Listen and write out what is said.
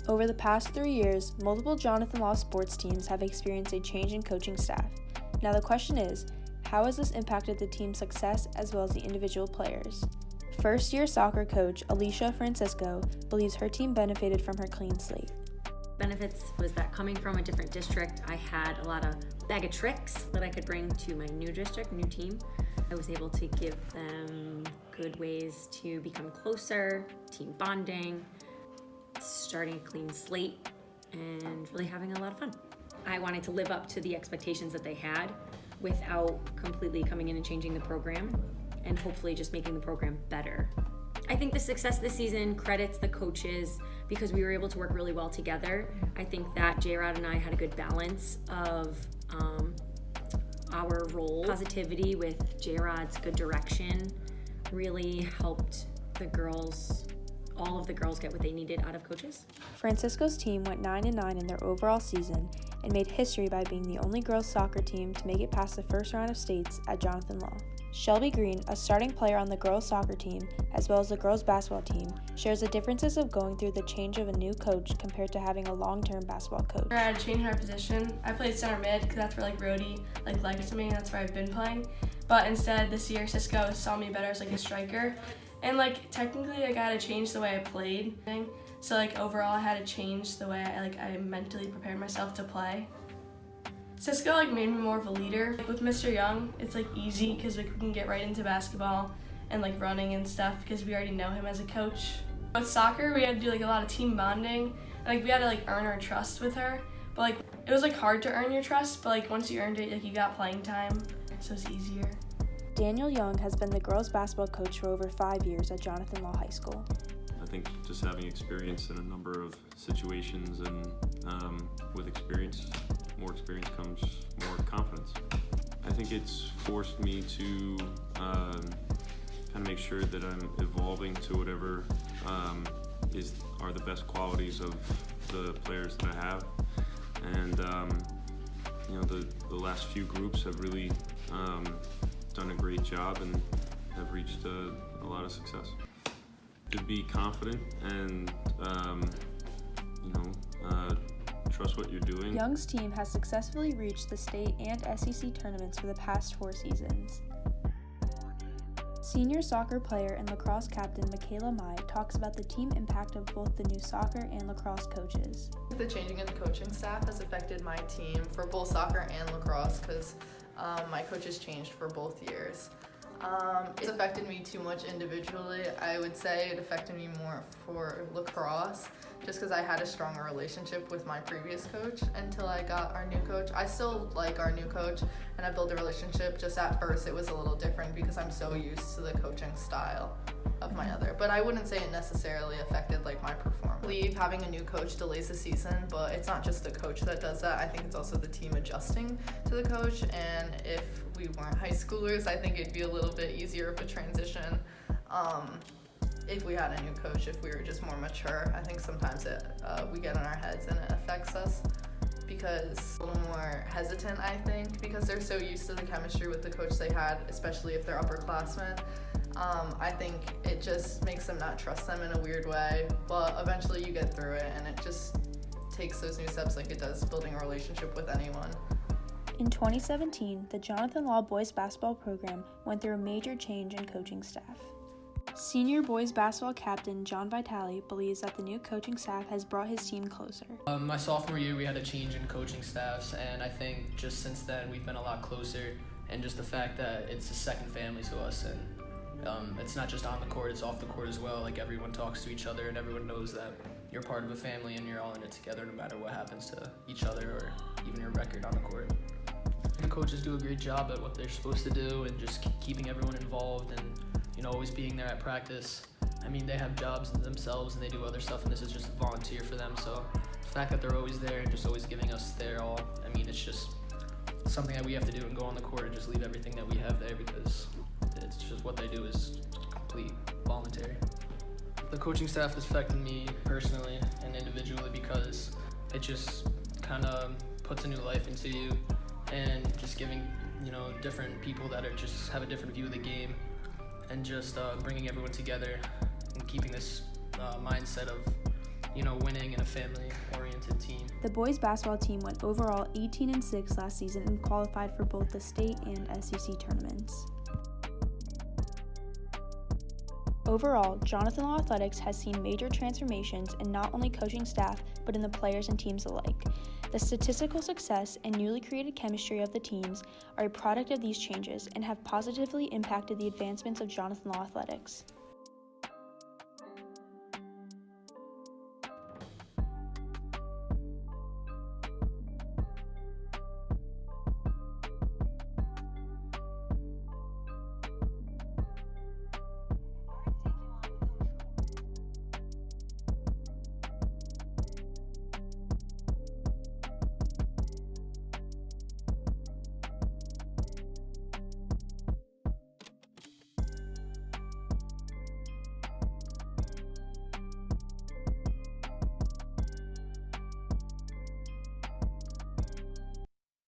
Over the past 3 years, multiple Jonathan Law sports teams have experienced a change in coaching staff. Now the question is, how has this impacted the team's success as well as the individual players? First-year soccer coach Alicia Francisco believes her team benefited from her clean slate. Benefits was that coming from a different district, I had a lot of bag of tricks that I could bring to my new district, new team. I was able to give them good ways to become closer, team bonding, starting a clean slate, and really having a lot of fun. I wanted to live up to the expectations that they had without completely coming in and changing the program, and hopefully just making the program better. I think the success this season credits the coaches because we were able to work really well together. I think that J-Rod and I had a good balance of our role. Positivity with J-Rod's good direction really helped the girls, all of the girls, get what they needed out of coaches. Francisco's team went 9-9 in their overall season and made history by being the only girls soccer team to make it past the first round of states at Jonathan Law. Shelby Green, a starting player on the girls soccer team, as well as the girls basketball team, shares the differences of going through the change of a new coach compared to having a long-term basketball coach. I had to change my position. I played center mid because that's where Rhodey liked it to me, and that's where I've been playing. But instead, this year, Cisco saw me better as a striker. And technically, I had to change the way I played. So overall, I had to change the way I mentally prepared myself to play. Cisco made me more of a leader. With Mr. Young, it's easy because we can get right into basketball and running and stuff because we already know him as a coach. With soccer, we had to do a lot of team bonding, and we had to earn our trust with her. But it was hard to earn your trust, but once you earned it, you got playing time, so it's easier. Daniel Young has been the girls basketball coach for over 5 years at Jonathan Law High School. I think just having experience in a number of situations, and with experience, more experience comes more confidence. I think it's forced me to kind of make sure that I'm evolving to whatever are the best qualities of the players that I have. And the last few groups have really done a great job and have reached a lot of success. To be confident and trust what you're doing. Young's team has successfully reached the state and SEC tournaments for the past 4 seasons. Senior soccer player and lacrosse captain Michaela Mai talks about the team impact of both the new soccer and lacrosse coaches. The changing of the coaching staff has affected my team for both soccer and lacrosse because my coaches changed for both years. It's affected me too much individually. I would say it affected me more for lacrosse just because I had a stronger relationship with my previous coach until I got our new coach. I still like our new coach and I built a relationship, just at first it was a little different because I'm so used to the coaching style of my other. But I wouldn't say it necessarily affected my performance. Having a new coach delays the season, but it's not just the coach that does that. I think it's also the team adjusting to the coach, and if we weren't high schoolers, I think it'd be a little bit easier of a transition. If we had a new coach, if we were just more mature, I think sometimes we get in our heads and it affects us because a little more hesitant, I think, because they're so used to the chemistry with the coach they had, especially if they're upperclassmen. I think it just makes them not trust them in a weird way, but eventually you get through it and it just takes those new steps like it does building a relationship with anyone. In 2017, the Jonathan Law boys basketball program went through a major change in coaching staff. Senior boys basketball captain John Vitale believes that the new coaching staff has brought his team closer. My sophomore year, we had a change in coaching staffs, and I think just since then we've been a lot closer, and just the fact that it's a second family to us, and it's not just on the court, it's off the court as well. Everyone talks to each other and everyone knows that you're part of a family and you're all in it together no matter what happens to each other or even your record on the court. The coaches do a great job at what they're supposed to do and just keeping everyone involved and always being there at practice. They have jobs themselves and they do other stuff, and this is just volunteer for them. So the fact that they're always there and just always giving us their all, it's just something that we have to do and go on the court and just leave everything that we have there because it's just what they do is complete voluntary. The coaching staff has affected me personally and individually because it just kind of puts a new life into you and just giving, different people that are just have a different view of the game and just bringing everyone together and keeping this mindset of, winning in a family-oriented team. The boys basketball team went overall 18-6 last season and qualified for both the state and SEC tournaments. Overall, Jonathan Law Athletics has seen major transformations in not only coaching staff, but in the players and teams alike. The statistical success and newly created chemistry of the teams are a product of these changes and have positively impacted the advancements of Jonathan Law Athletics.